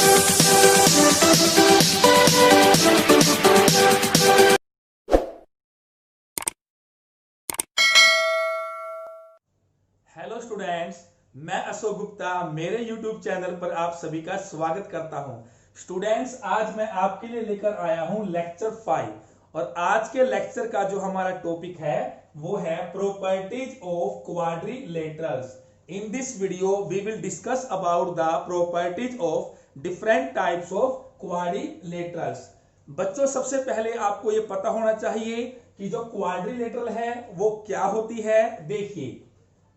Hello students, मैं अशोक गुप्ता मेरे YouTube channel पर आप सभी का स्वागत करता हूं। स्टूडेंट्स, आज मैं आपके लिए लेकर आया हूं लेक्चर 5 और आज के लेक्चर का जो हमारा टॉपिक है वो है properties of quadrilaterals. In this video we will discuss about the properties of different types of quadrilaterals. बच्चों, सबसे पहले आपको ये पता होना चाहिए कि जो क्वाड्रिलेटरल है वो क्या होती है। देखिए,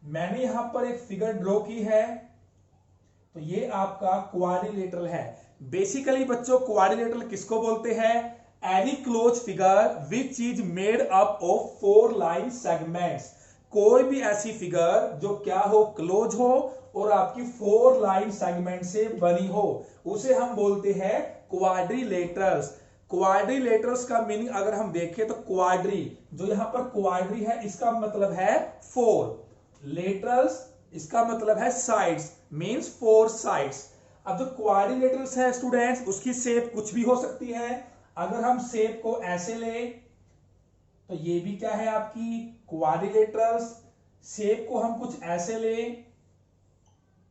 मैंने यहां पर एक फिगर ड्रॉ की है, तो ये आपका क्वाड्रिलेटरल है। बेसिकली बच्चों, क्वाड्रिलेटरल किसको बोलते हैं? Any close figure which is made up of 4 line segments. कोई भी ऐसी फिगर जो क्या हो, क्लोज हो और आपकी 4 लाइन सेगमेंट से बनी हो, उसे हम बोलते हैं क्वाड्रिलेटरल्स। क्वाड्रिलेटरल्स का मीनिंग अगर हम देखें तो क्वाड्री, जो यहां पर क्वाड्री है इसका मतलब है 4, लेटरल्स इसका मतलब है साइड्स, मींस 4 साइड्स। अब जो क्वाड्रिलेटरल्स है स्टूडेंट्स, उसकी शेप कुछ भी हो सकती है। अगर हम शेप को ऐसे ले तो ये भी क्या है आपकी क्वाड्रिलेटरल्स। शेप को हम कुछ ऐसे ले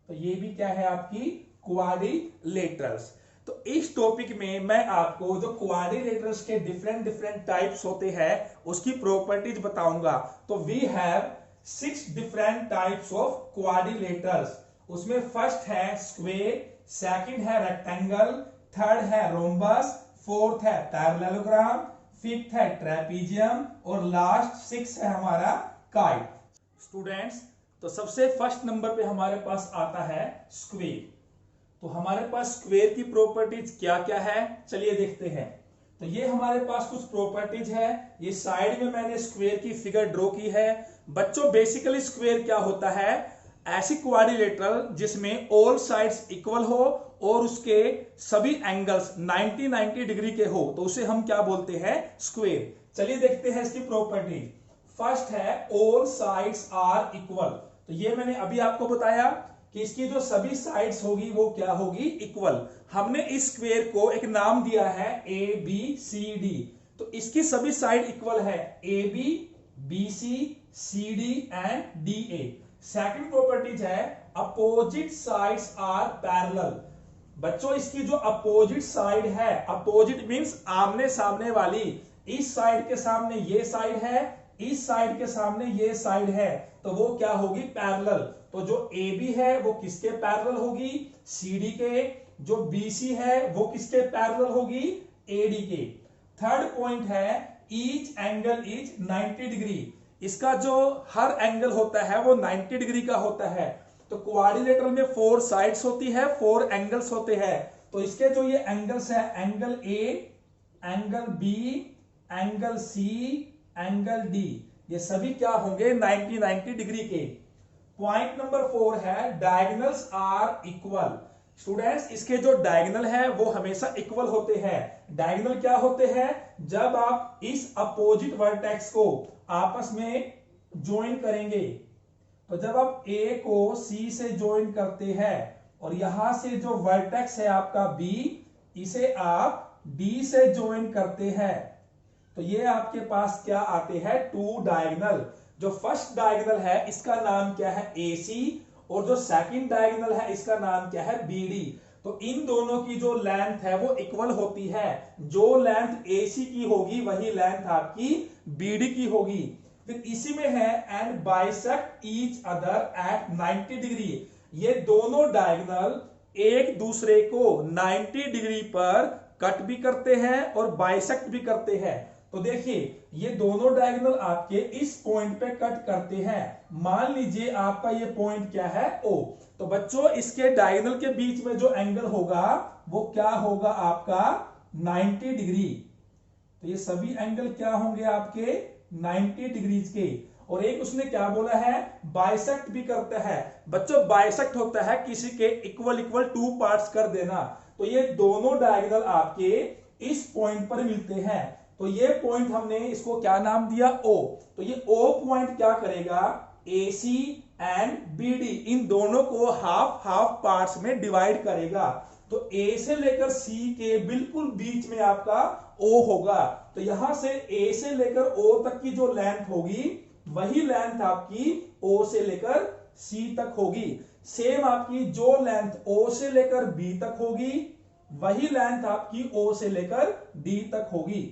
तो ये भी क्या है आपकी क्वाड्रिलेटरल्स। तो इस टॉपिक में मैं आपको जो क्वाड्रिलेटरल्स के डिफरेंट डिफरेंट टाइप्स होते हैं उसकी प्रॉपर्टीज बताऊंगा। तो we have 6 different types of quadrilaterals. उसमें फर्स्ट है स्क्वेयर, सेकंड है रेक्टेंगल, थर्ड है रोम्बस, फोर्थ है पैरेललोग्राम, फिफ्थ है ट्रेपीजियम और लास्ट 6 है हमारा काइट। स्टूडेंट्स, तो सबसे फर्स्ट नंबर पे हमारे पास आता है स्क्वेयर। तो हमारे पास स्क्वेयर की प्रॉपर्टीज क्या क्या है, चलिए देखते हैं। तो ये हमारे पास कुछ प्रॉपर्टीज है। ये साइड में मैंने स्क्वेयर की फिगर ड्रॉ की है। बच्चों, बेसिकली स्क्वेयर क्या होता है? ऐसी क्वाड्रिलेटरल जिसमें ऑल साइड्स इक्वल हो और उसके सभी एंगल्स 90 डिग्री के हो, तो उसे हम क्या बोलते हैं? स्क्वेयर। चलिए देखते हैं इसकी प्रॉपर्टी। फर्स्ट है ऑल साइड्स आर इक्वल। तो ये मैंने अभी आपको बताया कि इसकी जो सभी साइड्स होगी वो क्या होगी? इक्वल। हमने इस स्क्वेयर को एक नाम दिया है ABCD। तो इसकी सभी साइड इक्वल है, AB, BC, CD and DA। Second properties है अपोजिट साइड्स आर पैरेलल। बच्चों, इसकी जो अपोजिट साइड है, अपोजिट मींस आमने सामने वाली, इस साइड के सामने ये साइड है, इस साइड के सामने ये साइड है, तो वो क्या होगी? पैरेलल। तो जो AB है वो किसके पैरेलल होगी? CD के। जो BC है वो किसके पैरेलल होगी? AD के। थर्ड पॉइंट है ईच एंगल इज 90 डिग्री। इसका जो हर एंगल होता है वो 90 डिग्री का होता है। तो क्वाड्रिलेटरल में 4 साइड्स होती है, 4 एंगल्स होते हैं। तो इसके जो ये एंगल्स है, angle A, angle B, angle C, angle D, ये सभी क्या होंगे? 90 डिग्री के। पॉइंट नंबर 4 है डायगोनल्स आर इक्वल। स्टूडेंट्स, इसके जो डायगोनल है वो हमेशा इक्वल होते हैं। डायगोनल क्या होते हैं? जब आप इस अपोजिट वर्टेक्स को आपस में ज्वाइन करेंगे, तो जब आप A को C से ज्वाइन करते हैं और यहां से जो वर्टेक्स है आपका B, इसे आप D से ज्वाइन करते हैं, तो ये आपके पास क्या आते हैं? 2 डायगोनल। जो फर्स्ट डायगोनल है इसका नाम क्या है? AC, और जो सेकंड डायगोनल है इसका नाम क्या है? BD। तो इन दोनों की जो लेंथ है वो इक्वल होती है। जो लेंथ AC की होगी वही लेंथ आपकी BD की होगी। फिर इसी में है and bisect each other at 90 degree. ये दोनों डायगोनल एक दूसरे को 90 डिग्री पर कट भी करते हैं और बाइसेक्ट भी करते हैं। तो देखिए, ये दोनों डायगोनल आपके इस पॉइंट पे कट करते हैं। मान लीजिए आपका ये पॉइंट क्या है? O। तो बच्चों, इसके डायगोनल के बीच में जो एंगल होगा वो क्या होगा? आपका 90 डिग्री। तो ये सभी एंगल क्या होंगे आपके? 90 डिग्री के। और एक उसने क्या बोला है? बाइसेक्ट भी करता है। बच्चों, बाइसेक्ट होता है किसी के इक्वल इक्वल 2 पार्ट्स कर देना। तो ये दोनों डायगोनल आपके इस पॉइंट पर मिलते हैं। तो ये पॉइंट हमने इसको क्या नाम दिया? O। तो ये O पॉइंट क्या करेगा? AC एंड BD इन दोनों को हाफ हाफ पार्ट्स में डिवाइड करेगा। तो ए से लेकर सी के बिल्कुल बीच में आपका ओ होगा। तो यहां से ए से लेकर ओ तक की जो लेंथ होगी वही लेंथ आपकी ओ से लेकर सी तक होगी। सेम आपकी जो लेंथ ओ से लेकर बी तक होगी वही लेंथ आपकी ओ से लेकर डी तक होगी।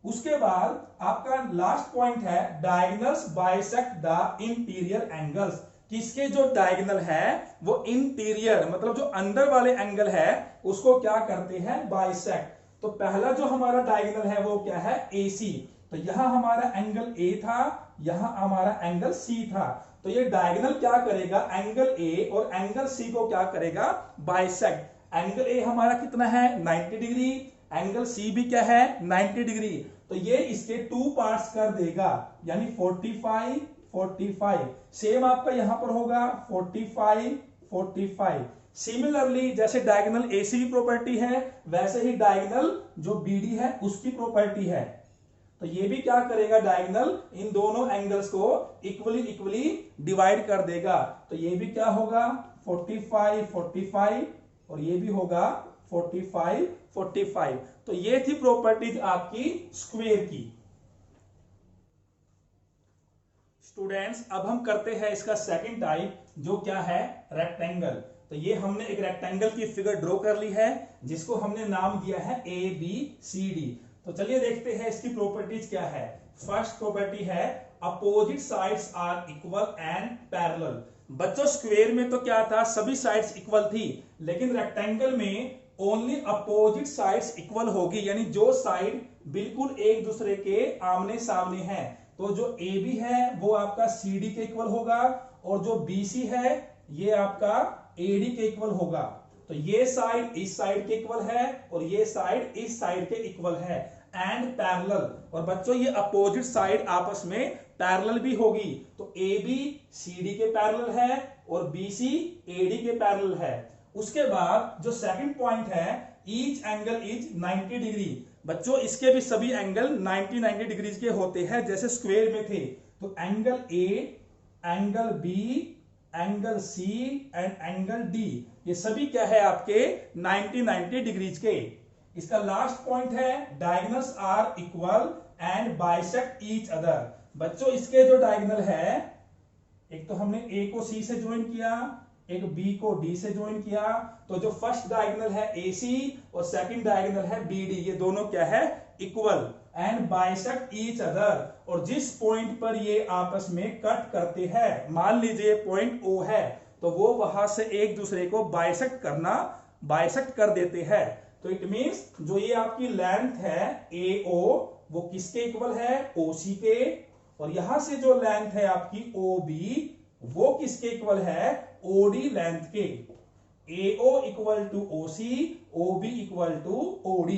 उसके बाद आपका लास्ट पॉइंट है diagonals bisect the interior angles. किसके जो डायगोनल है वो इंटीरियर मतलब जो अंदर वाले एंगल है उसको क्या करते हैं बाइसेक्ट। तो पहला जो हमारा डायगोनल है वो क्या है AC। तो यहां हमारा एंगल A था, यहां हमारा एंगल C था। तो ये डायगोनल क्या करेगा एंगल A और एंगल C को क्या करेगा बाइसेक्ट। एंगल A हमारा कितना है 90 डिग्री, एंगल C भी क्या है 90 डिग्री। तो ये इसके टू पार्ट्स कर देगा यानी 45 45। सेम आपका यहां पर होगा 45 45। सिमिलरली जैसे डायगोनल AC की प्रॉपर्टी है वैसे ही डायगोनल जो BD है उसकी प्रॉपर्टी है। तो ये भी क्या करेगा डायगोनल इन दोनों एंगल्स को इक्वली डिवाइड कर देगा। तो ये भी क्या होगा 45 45 और ये भी होगा 45 45। तो ये थी प्रॉपर्टीज आपकी स्क्वायर की। स्टूडेंट्स अब हम करते हैं इसका सेकंड टाइप जो क्या है रेक्टेंगल। तो ये हमने एक रेक्टेंगल की फिगर ड्रॉ कर ली है जिसको हमने नाम दिया है ABCD। तो चलिए देखते हैं इसकी प्रॉपर्टीज क्या है। फर्स्ट प्रॉपर्टी है opposite sides are equal and parallel. बच्चों स्क्वायर में तो क्या था सभी साइड्स इक्वल थी, लेकिन रेक्टेंगल में ओनली अपोजिट साइड्स इक्वल होगी यानी जो साइड बिल्कुल एक दूसरे के आमने सामने है। तो जो AB है वो आपका CD के इक्वल होगा और जो BC है ये आपका AD के इक्वल होगा। तो ये साइड इस साइड के इक्वल है और ये साइड इस साइड के इक्वल है एंड पैरेलल। और बच्चों ये अपोजिट साइड आपस में पैरेलल भी होगी। तो AB CD के पैरेलल है और BC AD के पैरेलल है। उसके बाद जो सेकंड पॉइंट है ईच एंगल इज 90 डिग्री। बच्चों इसके भी सभी एंगल 90 डिग्रीज के होते हैं जैसे स्क्वायर में थे। तो angle A, angle B, angle C and angle D ये सभी क्या है आपके 90 डिग्रीज के। इसका लास्ट पॉइंट है diagonals are equal and bisect each other. बच्चों इसके जो डायगोनल है एक तो हमने A को C से ज्वाइन किया, एक B को D से ज्वाइन किया। तो जो फर्स्ट डायगोनल है AC और सेकंड डायगोनल है BD ये दोनों क्या है equal and bisect each other. और जिस पॉइंट पर ये आपस में कट करते हैं मान लीजिए पॉइंट O है तो वो वहां से एक दूसरे को बाइसेक्ट कर देते हैं। तो इट मींस जो ये आपकी लेंथ है AO वो किसके इक्वल है OC के, और यहां से जो लेंथ है आपकी OB वो किसके इक्वल है OD लेंथ के। AO equal to OC, OB equal to OD।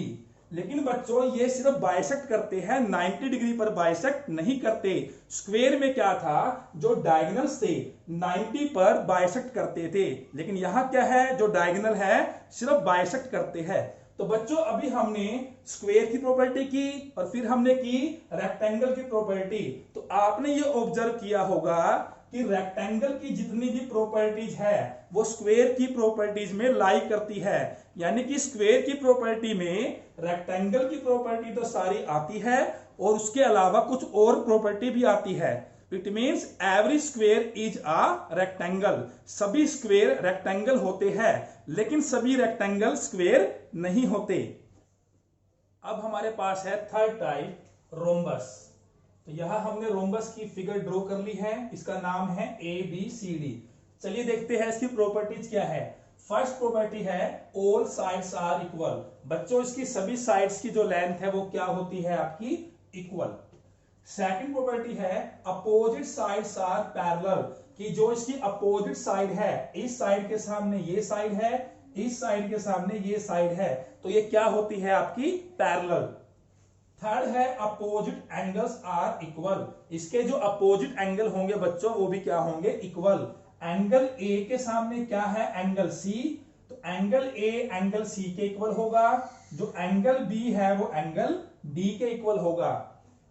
लेकिन बच्चों ये सिर्फ बाइसेक्ट करते हैं 90 डिग्री पर बाइसेक्ट नहीं करते। स्क्वायर में क्या था जो डायगोनल्स थे 90 पर बाइसेक्ट करते थे, लेकिन यहां क्या है जो डायगोनल है सिर्फ बाइसेक्ट करते हैं। तो बच्चों अभी हमने स्क्वायर की प्रॉपर्टी की और फिर हमने की रेक्टेंगल की प्रॉपर्टी। तो आपने ये ऑब्जर्व किया होगा कि रेक्टेंगल की जितनी भी प्रॉपर्टीज है वो स्क्वायर की प्रॉपर्टीज में लाई करती है। यानी कि स्क्वायर की प्रॉपर्टी में रेक्टेंगल की प्रॉपर्टी तो सारी आती है और उसके अलावा कुछ और प्रॉपर्टी भी आती है। It means every square is a rectangle. सभी स्क्वायर रेक्टेंगल होते हैं लेकिन सभी रेक्टेंगल स्क्वायर नहीं होते। अब हमारे पास है थर्ड टाइप रोम्बस। तो यहां हमने रोम्बस की फिगर ड्रॉ कर ली है, इसका नाम है ABCD। चलिए देखते हैं इसकी प्रॉपर्टीज क्या है। फर्स्ट प्रॉपर्टी है ऑल साइड्स आर इक्वल। बच्चों इसकी सभी साइड्स की जो लेंथ है वो क्या होती है आपकी इक्वल। सेकंड प्रॉपर्टी है अपोजिट साइड्स आर पैरेलल, कि जो इसकी अपोजिट साइड है इस साइड के सामने ये साइड है, इस साइड के सामने ये साइड है, तो ये क्या होती है आपकी पैरेलल। थर्ड है अपोजिट एंगल्स आर इक्वल। इसके जो अपोजिट एंगल होंगे बच्चों वो भी क्या होंगे इक्वल। एंगल A के सामने क्या है एंगल C, तो एंगल A एंगल C के इक्वल होगा। जो एंगल B है वो एंगल D के इक्वल होगा।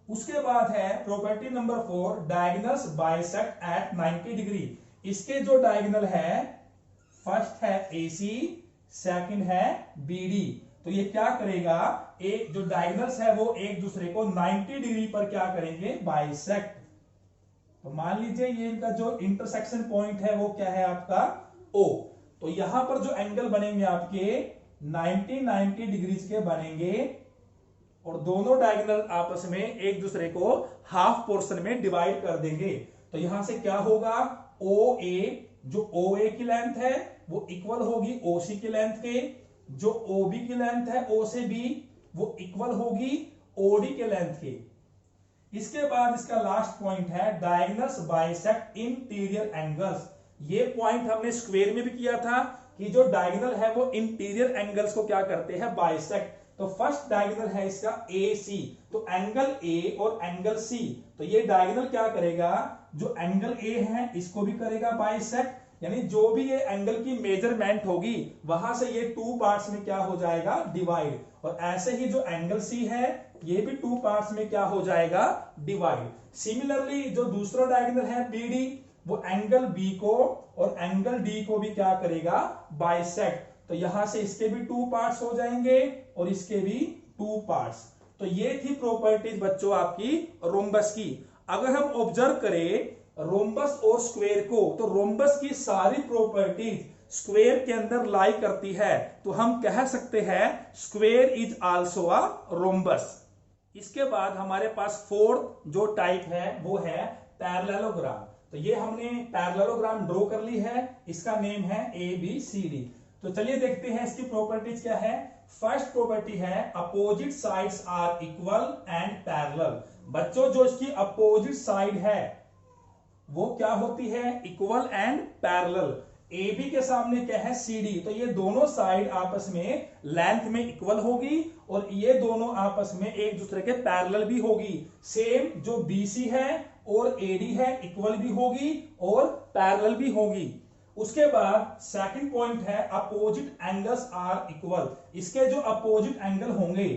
उसके बाद है property number 4 diagonals bisect at 90 degree. इसके जो डायगोनल है फर्स्ट है AC, सेकंड है BD। तो ये क्या करेगा, एक जो डायगोनल्स है वो एक दूसरे को 90 डिग्री पर क्या करेंगे, बाइसेक्ट। तो मान लीजिए ये इनका जो इंटरसेक्शन पॉइंट है वो क्या है आपका O। तो यहां पर जो एंगल बनेंगे आपके 90 डिग्रीज के बनेंगे और दोनों डायगोनल आपस में एक दूसरे को हाफ पोर्शन में डिवाइड कर देंगे। तो यहां से क्या होगा, OA जो OA की लेंथ है वो इक्वल होगी OC की लेंथ के, जो OB की लेंथ है O से B वो इक्वल होगी OD के लेंथ के। इसके बाद इसका लास्ट पॉइंट है डायगोनल्स बाइसेक्ट इंटीरियर एंगल्स। ये पॉइंट हमने स्क्वायर में भी किया था कि जो डायगोनल है वो इंटीरियर एंगल्स को क्या करते हैं, बाइसेक्ट। तो फर्स्ट डायगोनल है इसका AC, तो एंगल A और एंगल C, तो ये डायगोनल क्या करेगा, जो एंगल A है इसको भी करेगा बाइसेक्ट, यानी जो भी ये एंगल की मेजरमेंट होगी वहां से ये 2 पार्ट्स में क्या हो जाएगा, डिवाइड। और ऐसे ही जो एंगल C है ये भी 2 पार्ट्स में क्या हो जाएगा, डिवाइड। सिमिलरली जो दूसरा डायगोनल है BD वो एंगल B को और एंगल D को भी क्या करेगा, बाइसेक्ट। तो यहां से इसके भी 2 पार्ट्स हो जाएंगे और इसके भी 2 पार्ट्स। तो ये थी प्रॉपर्टीज बच्चों आपकी रोम्बस की। अगर हम ऑब्जर्व करें रोम्बस और स्क्वायर को, तो रोम्बस की सारी प्रॉपर्टीज स्क्वायर के अंदर लाई करती है, तो हम कह सकते हैं square is also a rhombus. इसके बाद हमारे पास फोर्थ जो टाइप है वो है पैरेललोग्राम। तो ये हमने पैरेललोग्राम ड्रॉ कर ली है, इसका नेम है ABCD। तो चलिए देखते हैं इसकी प्रॉपर्टीज क्या है। फर्स्ट प्रॉपर्टी है opposite sides are equal and parallel. बच्चों जो इसकी अपोजिट साइड है वो क्या होती है, इक्वल एंड पैरेलल। AB के सामने क्या है, CD, तो ये दोनों साइड आपस में लेंथ में इक्वल होगी और ये दोनों आपस में एक दूसरे के पैरेलल भी होगी। सेम जो BC है और AD है इक्वल भी होगी और पैरेलल भी होगी। उसके बाद सेकंड पॉइंट है अपोजिट एंगल्स आर इक्वल। इसके जो अपोजिट एंगल होंगे,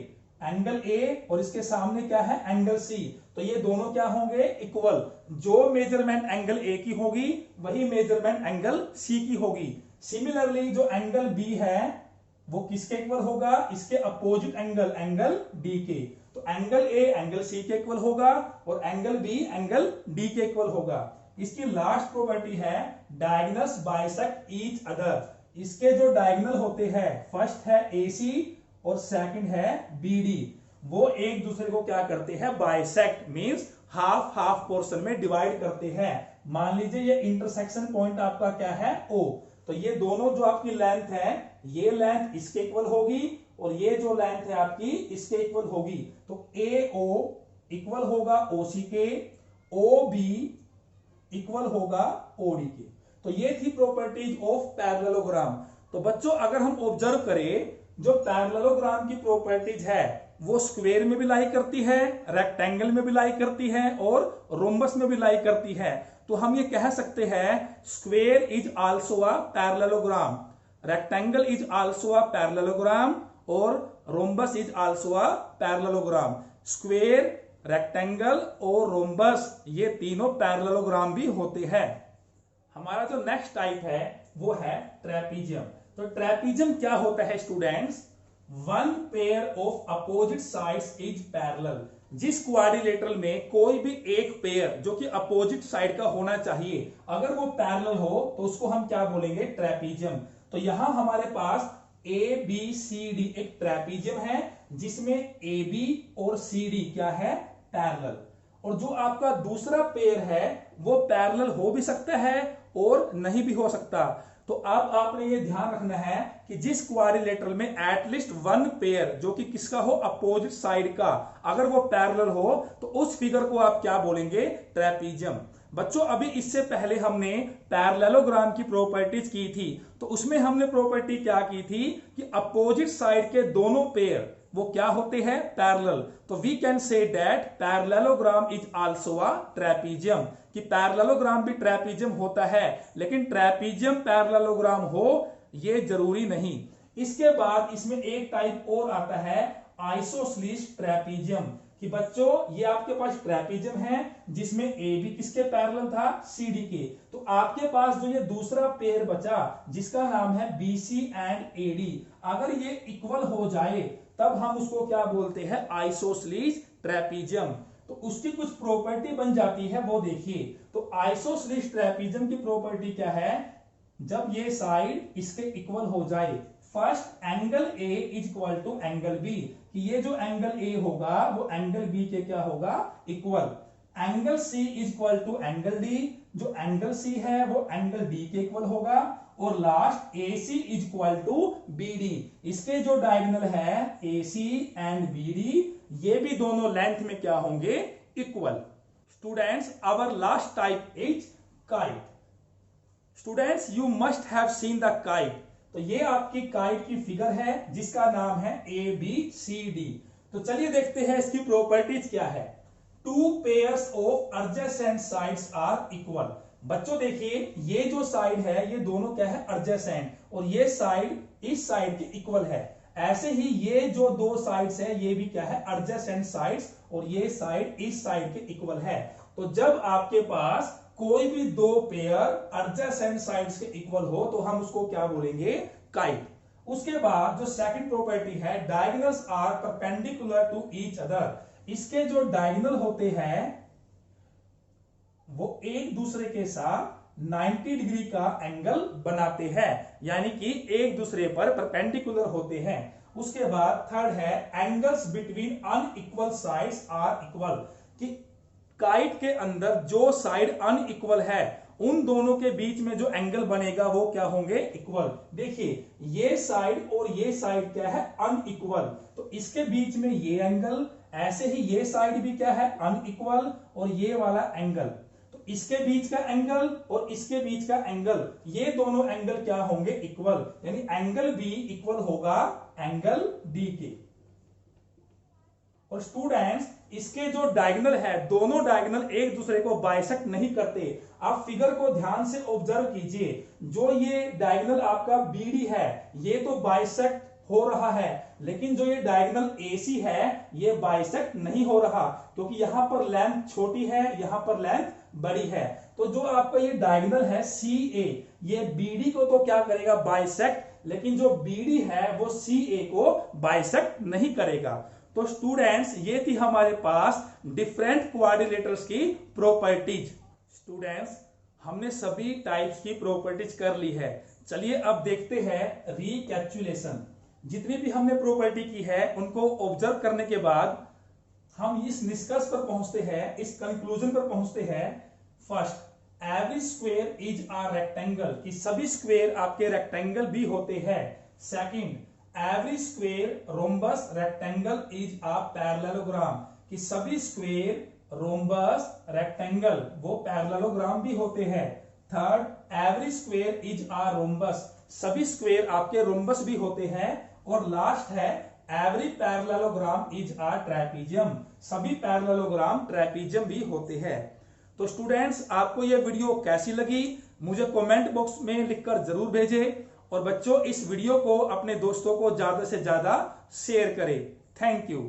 एंगल A और इसके सामने क्या है, एंगल C, तो ये दोनों क्या होंगे, इक्वल। जो मेजरमेंट एंगल A की होगी वही मेजरमेंट एंगल C की होगी। सिमिलरली जो एंगल B है वो किसके इक्वल होगा, इसके अपोजिट एंगल, एंगल D के। तो एंगल A एंगल C के इक्वल होगा और एंगल B एंगल D के इक्वल होगा। इसकी लास्ट प्रॉपर्टी है डायगोनल्स बाइसेक्ट ईच अदर। इसके जो डायगोनल होते हैं, फर्स्ट है AC और सेकंड है BD, वो एक दूसरे को क्या करते हैं, bisect means half half portion में डिवाइड करते हैं। मान लीजिए ये इंटरसेक्शन पॉइंट आपका क्या है, O, तो ये दोनों जो आपकी लेंथ है ये लेंथ इसके इक्वल होगी और ये जो लेंथ है आपकी इसके इक्वल होगी। तो AO इक्वल होगा OC के, OB इक्वल होगा OD के। तो ये थी प्रॉपर्टीज ऑफ पैरेललोग्राम। तो बच्चों अगर हम ऑब्जर्व करें जो पैरेललोग्राम की प्रॉपर्टीज है वो स्क्वायर में भी लाई करती है, रेक्टेंगल में भी लाई करती है और रोम्बस में भी लाई करती है। तो हम ये कह सकते हैं square is also a parallelogram, rectangle is also a parallelogram और rhombus is also a parallelogram. Square, rectangle और रोम्बस ये तीनों पैरेललोग्राम भी होते हैं। हमारा जो नेक्स्ट टाइप है वो है ट्रेपीजियम। तो ट्रेपीजियम क्या होता है students, one pair of opposite sides is parallel. जिस क्वाड्रिलेटरल में कोई भी एक पेयर जो कि अपोजिट साइड का होना चाहिए अगर वो पैरेलल हो तो उसको हम क्या बोलेंगे, ट्रेपीजियम। तो यहां हमारे पास ABCD एक ट्रेपीजियम है जिसमें AB और CD क्या है, पैरेलल। और जो आपका दूसरा पेयर है वो पैरेलल हो भी सकता है और नहीं भी हो सकता। तो अब आपने ये ध्यान रखना है कि जिस क्वाड्रिलेटरल में एटलीस्ट वन पेयर जो कि किसका हो, अपोजिट साइड का, अगर वो पैरेलल हो तो उस फिगर को आप क्या बोलेंगे, ट्रेपीजियम। बच्चों अभी इससे पहले हमने पैरेललोग्राम की प्रॉपर्टीज की थी, तो उसमें हमने प्रॉपर्टी क्या की थी कि अपोजिट साइड के दोनों पेयर वो क्या होते हैं, पैरेलल। तो we can say that parallelogram is also a trapezium, कि पैरेललोग्राम भी ट्रेपीजियम होता है, लेकिन ट्रेपीजियम पैरेललोग्राम हो ये जरूरी नहीं। इसके बाद इसमें एक टाइप और आता है आइसोसेलेस ट्रेपीजियम। कि बच्चों ये आपके पास ट्रेपीजियम है जिसमें ए बी किसके पैरेलल था, सी डी के। तो आपके पास जो ये दूसरा पेयर बचा जिसका नाम है B C and A D, अगर ये इक्वल हो जाए तब हम उसको क्या बोलते हैं, आइसोसेलेस ट्रेपीजियम। तो उसकी कुछ प्रॉपर्टी बन जाती है, वो देखिए। तो आइसोसेलेस ट्रेपीजियम की प्रॉपर्टी क्या है, जब ये साइड इसके इक्वल हो जाए, first angle A is equal to angle B, कि ये जो एंगल ए होगा वो एंगल बी के क्या होगा, equal. Angle C is equal to angle D, जो एंगल सी है वो एंगल डी के इक्वल होगा। और last A C is equal to B D, इसके जो डायगोनल है A C and B D, ये भी दोनों लेंथ में क्या होंगे, equal. Students, our last type is kite. Students, you must have seen the kite. तो ये आपकी काइट की फिगर है जिसका नाम है ए बी सी डी। तो चलिए देखते हैं इसकी प्रॉपर्टीज क्या है। Two pairs of adjacent sides are equal. बच्चों देखिए, ये जो साइड है ये दोनों क्या है, एडजेसेंट, और ये साइड इस साइड के इक्वल है। ऐसे ही ये जो दो साइड्स है ये भी क्या है, एडजेसेंट साइड्स, और ये साइड इस साइड के इक्वल है। तो जब आपके पास कोई भी दो पेयर एडजेसेंट साइड्स के इक्वल हो तो हम उसको क्या बोलेंगे, काइट। उसके बाद जो सेकंड प्रॉपर्टी है, diagonals are perpendicular to each other. इसके जो डायगोनल होते हैं वो एक दूसरे के साथ 90 डिग्री का एंगल बनाते हैं, यानी कि एक दूसरे पर परपेंडिकुलर होते हैं। उसके बाद थर्ड है, angles between unequal sides are equal, कि काइट के अंदर जो साइड अनइक्वल है उन दोनों के बीच में जो एंगल बनेगा वो क्या होंगे, इक्वल। देखिए, ये साइड और ये साइड क्या है, अनइक्वल, तो इसके बीच में ये एंगल, ऐसे ही ये साइड भी क्या है, अनइक्वल, और ये वाला एंगल, तो इसके बीच का एंगल और इसके बीच का एंगल, ये दोनों एंगल क्या होंगे, इक्वल, यानी एंगल बी इक्वल होगा एंगल डी के। और स्टूडेंट्स, इसके जो डायगोनल है, दोनों डायगोनल एक दूसरे को बाइसेक्ट नहीं करते। आप फिगर को ध्यान से ऑब्जर्व कीजिए, जो ये डायगोनल आपका बीडी है ये तो बाइसेक्ट हो रहा है, लेकिन जो ये डायगोनल एसी है ये बाइसेक्ट नहीं हो रहा, क्योंकि यहां पर लेंथ छोटी है, यहां पर लेंथ बड़ी है। तो जो आपका ये डायगोनल है सी ए, ये बीडी को तो क्या करेगा, बाइसेक्ट, लेकिन जो बीडी है वो सी ए को बाइसेक्ट नहीं करेगा। तो स्टूडेंट्स, ये थी हमारे पास डिफरेंट क्वाड्रिलेटर्स की प्रॉपर्टीज। स्टूडेंट्स, हमने सभी टाइप्स की प्रॉपर्टीज कर ली है। चलिए अब देखते हैं रिकैप्चुलेशन। जितनी भी हमने प्रॉपर्टी की है उनको ऑब्जर्व करने के बाद हम इस निष्कर्ष पर पहुंचते हैं, इस कंक्लूजन पर पहुंचते हैं। First, every square is a rectangle, कि सभी स्क्वायर आपके रेक्टेंगल भी होते हैं। Second, every square rhombus rectangle is a parallelogram, कि सभी स्क्वायर रोम्बस रेक्टेंगल वो पैरेललोग्राम भी होते हैं। Third, every square is a rhombus, सभी स्क्वायर आपके रोम्बस भी होते हैं। और लास्ट है, every parallelogram is a trapezium, सभी पैरेललोग्राम ट्रेपीजियम भी होते हैं। तो स्टूडेंट्स, आपको यह वीडियो कैसी लगी मुझे कमेंट बॉक्स में लिखकर जरूर भेजें, और बच्चों इस वीडियो को अपने दोस्तों को ज्यादा से ज्यादा शेयर करें। Thank you.